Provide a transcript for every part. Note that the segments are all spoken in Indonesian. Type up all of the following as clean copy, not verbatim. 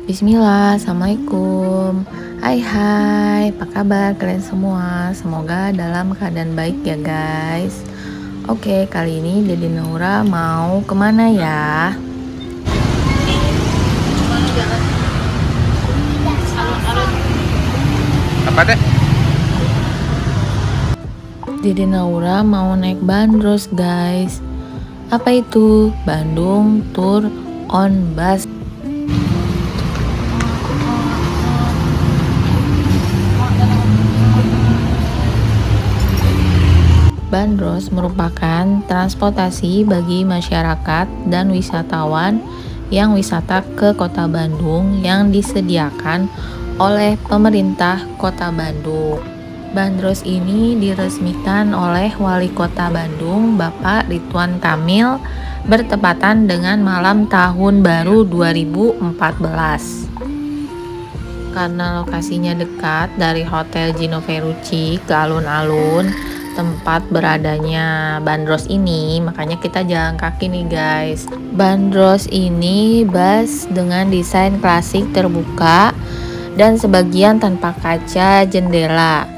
Bismillah, Assalamualaikum. Hai, apa kabar kalian semua? Semoga dalam keadaan baik ya guys. Oke, kali ini Dede Naura mau kemana ya? Apa teh? Dede Naura mau naik bandros guys. Apa itu? Bandung Tour on Bus. Bandros merupakan transportasi bagi masyarakat dan wisatawan yang wisata ke Kota Bandung yang disediakan oleh pemerintah Kota Bandung. Bandros ini diresmikan oleh Wali Kota Bandung, Bapak Ridwan Kamil, bertepatan dengan malam Tahun Baru 2014. Karena lokasinya dekat dari Hotel Gino Ferrucci ke alun-alun tempat beradanya bandros ini, makanya kita jalan kaki nih guys. Bandros ini bus dengan desain klasik terbuka dan sebagian tanpa kaca jendela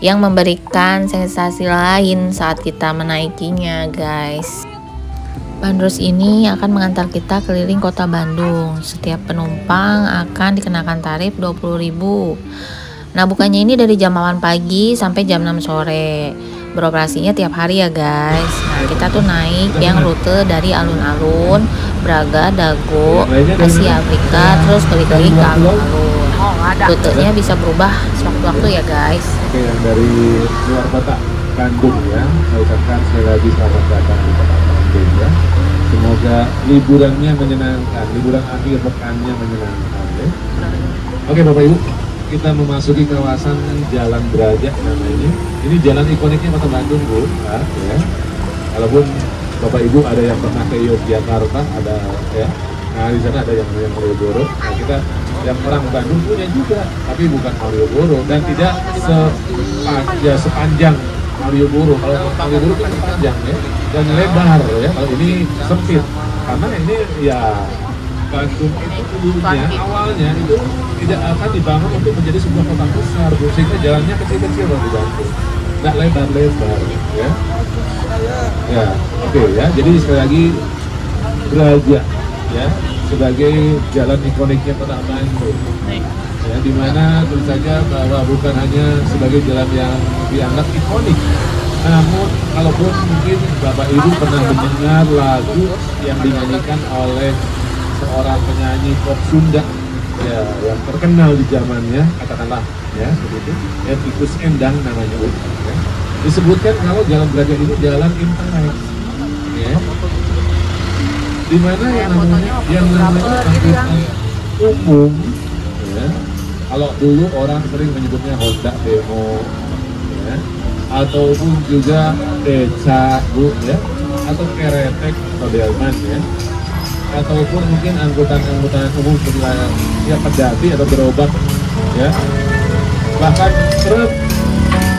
yang memberikan sensasi lain saat kita menaikinya guys. Bandros ini akan mengantar kita keliling kota Bandung. Setiap penumpang akan dikenakan tarif 20.000. Nah, bukanya ini dari jam 8 pagi sampai jam 6 sore. Beroperasinya tiap hari ya guys. Nah, kita tuh naik yang rute dari alun-alun, Braga, Dago, Asia Afrika, terus balik lagi ke alun-alun. Rutenya bisa berubah sewaktu-waktu ya guys. Oke, yang dari luar kota Bandung ya, saya ucapkan sekali lagi selamat datang di kota Bandung ya. Semoga liburannya menyenangkan, liburan akhir pekannya menyenangkan ya. Oke Bapak Ibu, kita memasuki kawasan Jalan Braga namanya. Ini jalan ikoniknya Kota Bandung Bu, ya. Walaupun Bapak Ibu ada yang pernah ke Yogyakarta, ada ya. Nah di sana ada yang Malioboro. Nah kita yang orang Bandung punya juga, tapi bukan Malioboro dan tidak sepanjang Malioboro. Kalau Malioboro itu panjang ya dan lebar ya. Kalau ini sempit karena ini ya Bandung itu dulunya awalnya itu tidak akan dibangun untuk menjadi sebuah kota besar, sehingga jalannya kecil-kecil loh di Bandung, nggak lebar-lebar ya. Ya, oke ya. Jadi sekali lagi Braga ya sebagai jalan ikoniknya kota Bandung. Ya, dimana tentu saja bahwa bukan hanya sebagai jalan yang dianggap ikonik, namun kalaupun mungkin Bapak Ibu pernah mendengar lagu yang dinyanyikan oleh seorang penyanyi pop Sunda ya yang terkenal di zamannya, katakanlah ya seperti itu, Tikus Endang namanya ya. Disebutkan kalau jalan Braga ini jalan internet ya, dimana yang namanya angkutan umum ya. Kalau dulu orang sering menyebutnya Honda Demo ya, ataupun juga Beca Bu ya, atau Keretek atau Delman ya, ataupun mungkin angkutan umum ya pedati atau gerobak ya, bahkan truk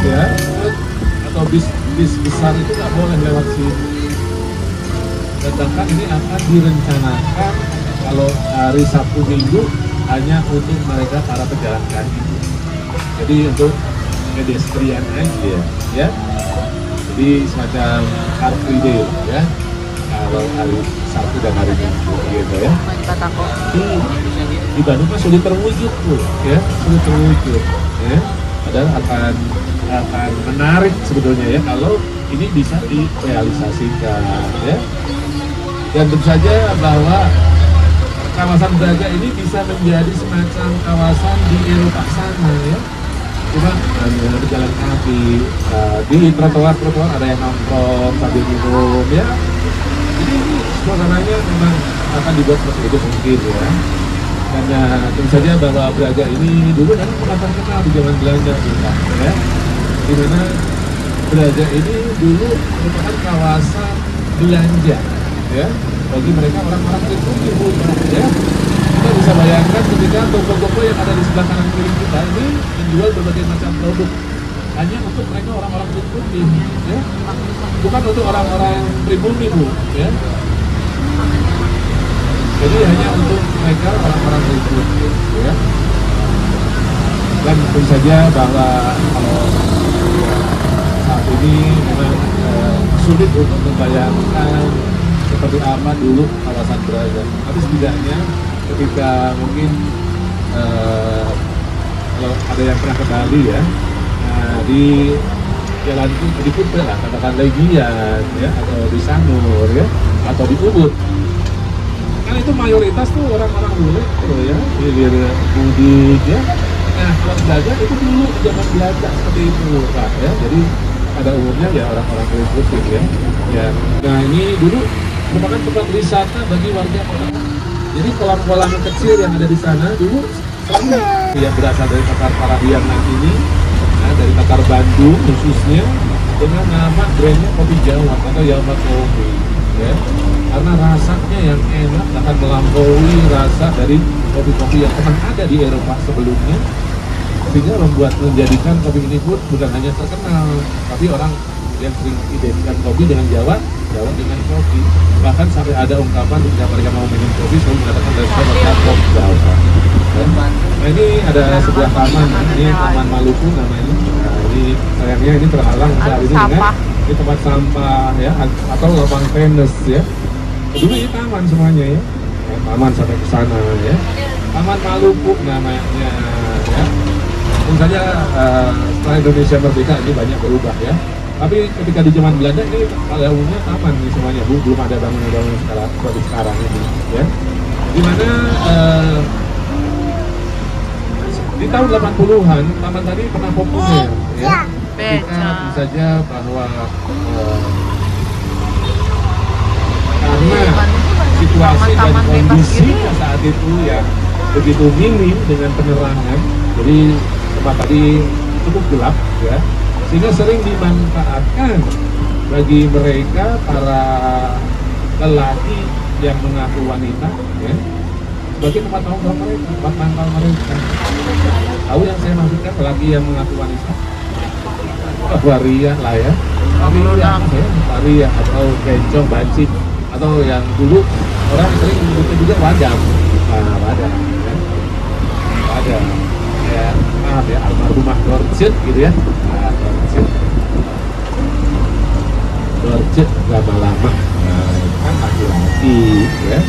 ya, atau bis besar itu nggak boleh lewat sini. Sedangkan ini akan direncanakan kalau hari Sabtu Minggu hanya untuk mereka para pejalan kaki. Jadi untuk pedestrian aja ya. Jadi semacam car free day ya. Kalau hari Sabtu dan hari Minggu gitu ya. Di Bandung kan sulit terwujud tuh ya, sulit terwujud ya. Padahal akan menarik sebetulnya ya kalau ini bisa direalisasikan ya. Dan tentu saja bahwa kawasan Braga ini bisa menjadi semacam kawasan di Eropa sana ya. Cuma ada berjalan kaki, di trotoar ada yang nongkrong sambil minum ya. Jadi suasananya memang akan dibuat seperti itu mungkin ya. Karena tentu saja bahwa Braga ini dulu kan pernah terkenal di zaman Belanda ya. Di mana Braga ini dulu merupakan kawasan belanja ya bagi mereka orang-orang pribumi ya. Kita bisa bayangkan ketika toko-toko yang ada di sebelah kanan kiri kita ini menjual berbagai macam produk hanya untuk mereka orang-orang pribumi ya, bukan untuk orang-orang pribumi Bu ya. Jadi hanya untuk mereka orang-orang ribut, ya. Dan tentu saja bahwa kalau saat ini memang sulit untuk membayangkan seperti apa dulu kawasan berada. Tapi setidaknya ketika mungkin kalau ada yang pernah ke Bali ya, di jalan di Kuta lah, katakan Legian ya, atau di Sanur ya, atau di Ubud. Kan itu mayoritas tuh orang-orang bule tuh ya, hilir mudik ya. Nah, kalau Belanda itu dulu zaman Belanda seperti itu Pak ya. Jadi pada umumnya ya orang-orang kulit putih ya. Ya. Nah, ini dulu merupakan tempat wisata bagi warga kota. Jadi kolam-kolam kecil yang ada di sana dulu yang berasal dari Tatar Parahyangan ini, nah, dari Tatar Bandung khususnya, dengan nama brandnya Kopi Jawa atau Jawa Kopi ya. Karena rasanya yang enak akan melampaui rasa dari kopi-kopi yang pernah ada di Eropa sebelumnya, sehingga menjadikan kopi ini pun bukan hanya terkenal, tapi orang yang sering identikan kopi dengan Jawa dengan kopi. Bahkan sampai ada ungkapan ketika mereka mau minum kopi selalu mengatakan dari kopi Jawa. Nah, ini ada sebuah taman, ini Taman Maluku namanya. Nah, ini sayangnya ini terhalang saat ini dengan ini tempat sampah ya, atau lapang tenis ya. Dulu ini taman semuanya ya, taman sampai ke sana ya. Taman Maluku namanya ya. Tentu saja setelah Indonesia merdeka ini banyak berubah ya. Tapi ketika di zaman Belanda ini pada umumnya taman nih semuanya, belum ada bangunan-bangunan seperti sekarang ini ya. Dimana di tahun 80-an taman tadi pernah populer ya. Kita tentu saja bahwa karena situasi dan kondisi saat itu ya begitu minim dengan penerangan, jadi tempat tadi cukup gelap ya, sehingga sering dimanfaatkan bagi mereka para lelaki yang mengaku wanita ya, sebagai tempat nongkrong mereka, tempat mangkal mereka. Tahu yang saya maksudkan, lelaki yang mengaku wanita? Waria lah ya, waria atau kencong, banci, atau yang dulu orang sering menyebutnya juga wadam. Nah, wadam ya. Wadam ya, maaf ya, almarhumah Dorjet gitu ya. Nah, Dorjet lama-lama kan laki-laki ya,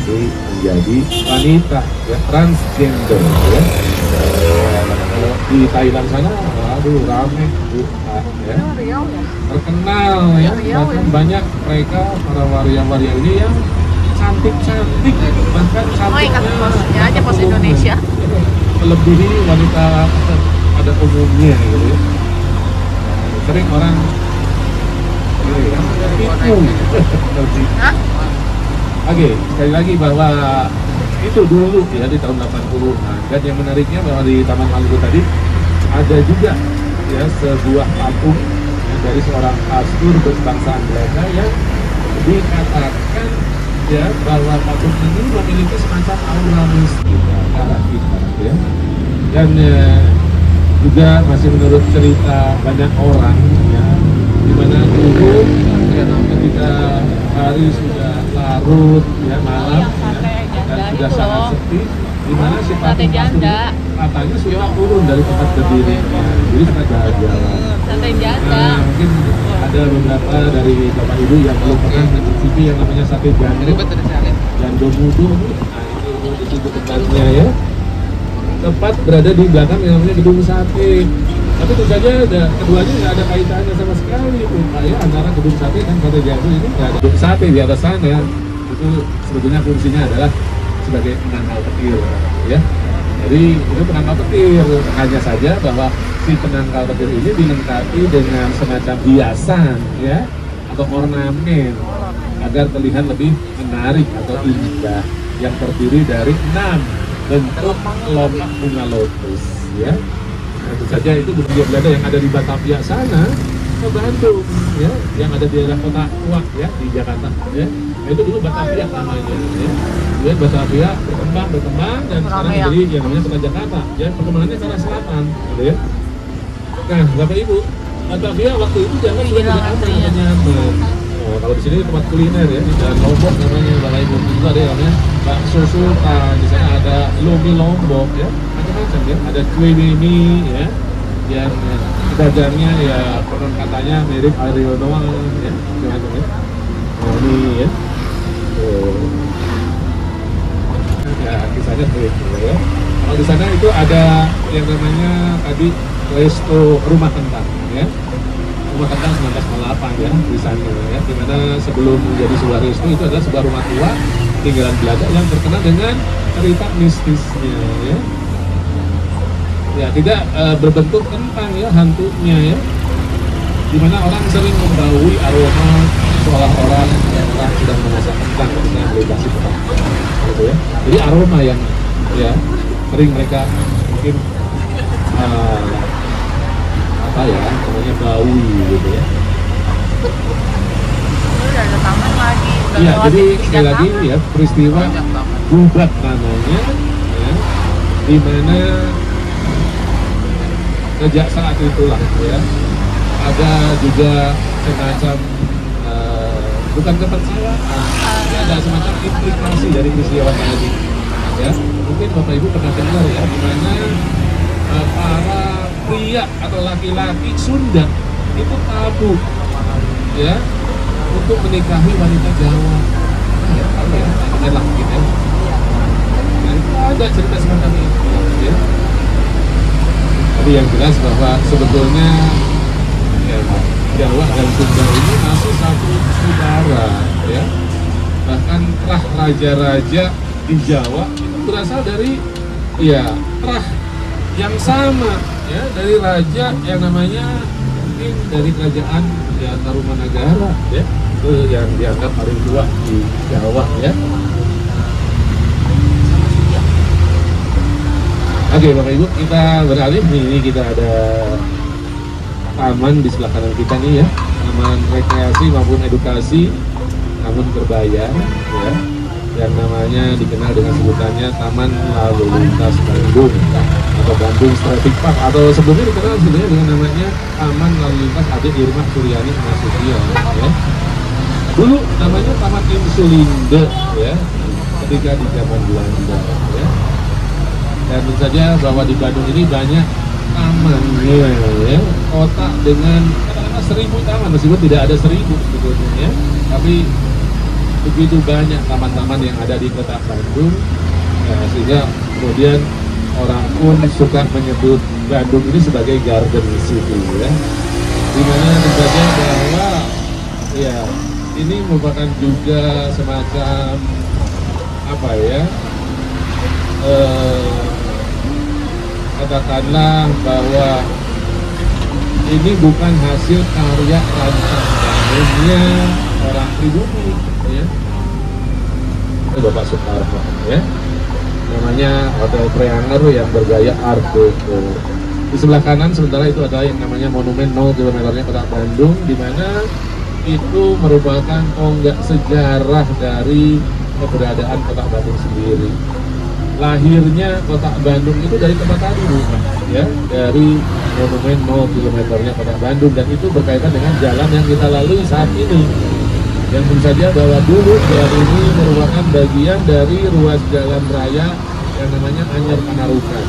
jadi menjadi wanita ya, transgender ya. Kalau di Thailand sana, aduh rame ya, terkenal ya, bahkan banyak mereka para waria-waria ini yang cantik-cantik, bahkan cantiknya aja pos Indonesia melebihi wanita pada umumnya gitu ya. Sering orang Oke, sekali lagi bahwa itu dulu ya di tahun 80-an, dan yang menariknya bahwa di Taman Maluku tadi ada juga ya sebuah patung ya, dari seorang pastor berbangsaan Belanda yang dikatakan ya bahwa patung ini memiliki semacam aura mistik arah kita ya, dan juga masih menurut cerita banyak orang ya, di mana dulu ya, ketika hari sudah larut ya, malam ya, dan sudah sangat sepi, di mana si patung katanya sudah turun dari tempat berdirinya, jadi sudah jalan-jalan. Nah, mungkin ada beberapa dari bapak ibu yang belum pernah mencicipi yang namanya sate jangkrik dan domudo. Nah, itu tempatnya ya, tepat berada di belakang yang namanya gedung sate. Tapi tentu saja keduanya nggak ada kaitannya sama sekali itu ya, antara gedung sate dan sate jangkrik ini nggak ada. Gedung sate di atas sana itu sebetulnya fungsinya adalah sebagai penangkal petir ya. Jadi itu penangkal petir, hanya saja bahwa si penangkal petir ini dilengkapi dengan semacam hiasan ya, atau ornamen agar terlihat lebih menarik atau indah, yang terdiri dari 6 bentuk kelopak bunga lotus ya. Tentu saja itu budaya Belanda yang ada di Batavia sana ke Bandung ya, yang ada di daerah kota tua ya di Jakarta ya. Nah, itu dulu Batavia namanya ya. Kemudian Batavia berkembang dan sekarang menjadi yang namanya kota Jakarta ya, perkembangannya ke arah selatan gitu ya. Nah, Bapak Ibu, Batavia waktu itu jangan sudah tidak aman dan nyaman. Nah, kalau di sini tempat kuliner ya, di Jalan Lombok namanya, Balai Bumi itu ada yang namanya bakso sultan. Di sana ada lomi Lombok ya, macam-macam ya. Ada kue mimi ya, yang dagangnya ya konon katanya mirip Ariel Noah ya, macam-macam ya. Nah ini ya, ya kisahnya begitu ya. Kalau di sana itu ada yang namanya tadi resto rumah kentang ya. Rumah kentang 1908 ya di sana ya, dimana sebelum menjadi sebuah resto itu adalah sebuah rumah tua tinggalan Belanda yang terkenal dengan cerita mistisnya ya. Ya tidak berbentuk kentang ya, hantunya ya, dimana orang sering membaui aroma seolah orang sedang memasak kentang ketika melintasi kentang gitu ya. Jadi aroma yang ya sering mereka mungkin apa ya namanya baui gitu ya. Udah ada taman lagi. Iya, jadi sekali lagi ya peristiwa Gubat namanya ya, di mana sejak saat itulah ya ada juga semacam bukan kepercayaan, ya, ada semacam implikasi dari peristiwa tadi ya. Mungkin Bapak Ibu pernah dengar ya, di mana para pria atau laki-laki Sunda itu tabu ya untuk menikahi wanita Jawa. Ya, tahu ya, enak gitu ya. Nah, itu ada cerita semacam itu ya. Tapi yang jelas bahwa sebetulnya ya, Jawa dan Sunda ini masih satu saudara ya. Bahkan rah raja-raja di Jawa itu berasal dari ya rah yang sama ya, dari raja yang namanya mungkin dari kerajaan ya Tarumanagara ya, itu yang dianggap paling tua di Jawa ya. Oke Bapak Ibu, kita beralih nih, ini kita ada taman di sebelah kanan kita nih ya, taman rekreasi maupun edukasi namun berbayar ya, yang namanya dikenal dengan sebutannya Taman Lalu Lintas Bandung atau Bandung Traffic Park, atau sebelumnya dikenal sebenarnya dengan namanya Taman Lalu Lintas Ade Irma Suryani Nasution ya. Dulu namanya Taman Insulinde ya, ketika di zaman Belanda ya. Dan tentu saja bahwa di Bandung ini banyak tamannya ya, kota dengan katakanlah 1000 taman, meskipun tidak ada 1000 sebetulnya, tapi begitu banyak taman-taman yang ada di kota Bandung ya, sehingga kemudian orang pun suka menyebut Bandung ini sebagai Garden City ya, dimana tentu saja bahwa ya ini merupakan juga semacam apa ya, katakanlah bahwa ini bukan hasil karya rancang bangunnya orang pribumi ya, Bapak Soekarno ya, namanya Hotel Preanger yang bergaya Art Deco. Di sebelah kanan sementara itu adalah yang namanya monumen 0 km-nya Kota Bandung, di mana itu merupakan tonggak sejarah dari keberadaan Kota Bandung sendiri. Lahirnya Kota Bandung itu dari tempat tadi bukan ya, dari monumen 0 km-nya Kota Bandung, dan itu berkaitan dengan jalan yang kita lalui saat ini. Yang tentu saja bahwa dulu jalan ini merupakan bagian dari ruas jalan raya yang namanya Anyar Panarukan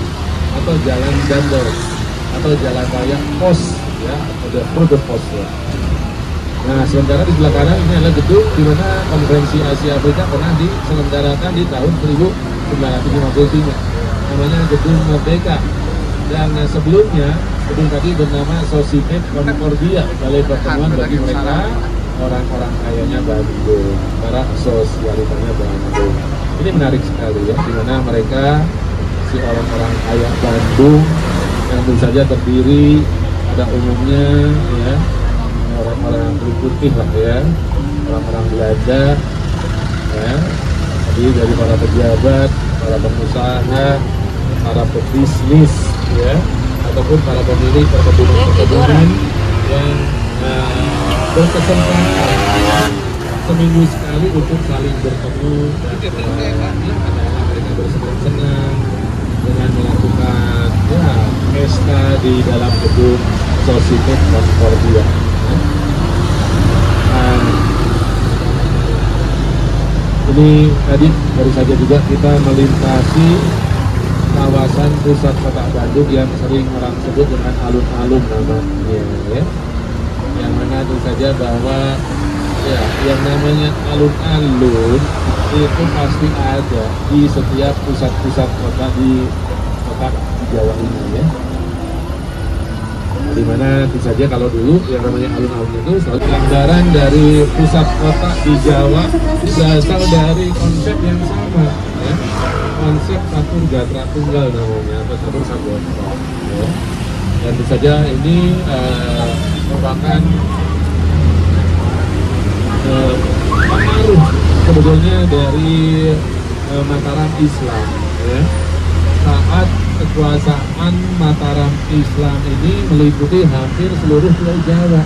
atau Jalan Dandor atau Jalan Raya Pos ya, atau Produk Pos ya. Nah, sementara di sebelah kanan ini adalah gedung di mana Konferensi Asia Afrika pernah diselenggarakan di tahun 1953. Namanya Gedung Merdeka. Dan sebelumnya gedung tadi bernama Societe Concordia, balai pertemuan bagi mereka orang-orang kayanya Bandung, para sosialitanya Bandung. Ini menarik sekali ya, di mana mereka si orang-orang kaya Bandung yang tentu saja terdiri pada umumnya ya orang-orang kulit putih lah ya, orang-orang Belanda ya, terdiri dari para pejabat, para pengusaha, para pebisnis ya, ataupun para pemilik perkebunan yang berkesempatan seminggu sekali untuk saling bertemu dan mereka bersenang-senang dengan melakukan ya pesta di dalam gedung Societe Concordia. Nah, Ini tadi baru saja juga kita melintasi kawasan pusat kota Bandung yang sering orang sebut dengan alun-alun namanya, ya. Yang mana tentu saja bahwa ya yang namanya alun-alun itu pasti ada di setiap pusat-pusat kota di Jawa ini, ya. Dimana tentu saja kalau dulu yang namanya alun-alun itu selalu gambaran dari pusat kota di Jawa berasal dari konsep yang sama, ya. Konsep catur gatra tunggal namanya, atau catur sabotro, ya. Dan tentu saja ini merupakan pengaruh sebetulnya dari Mataram Islam, ya. Saat kekuasaan Mataram Islam ini meliputi hampir seluruh Pulau Jawa,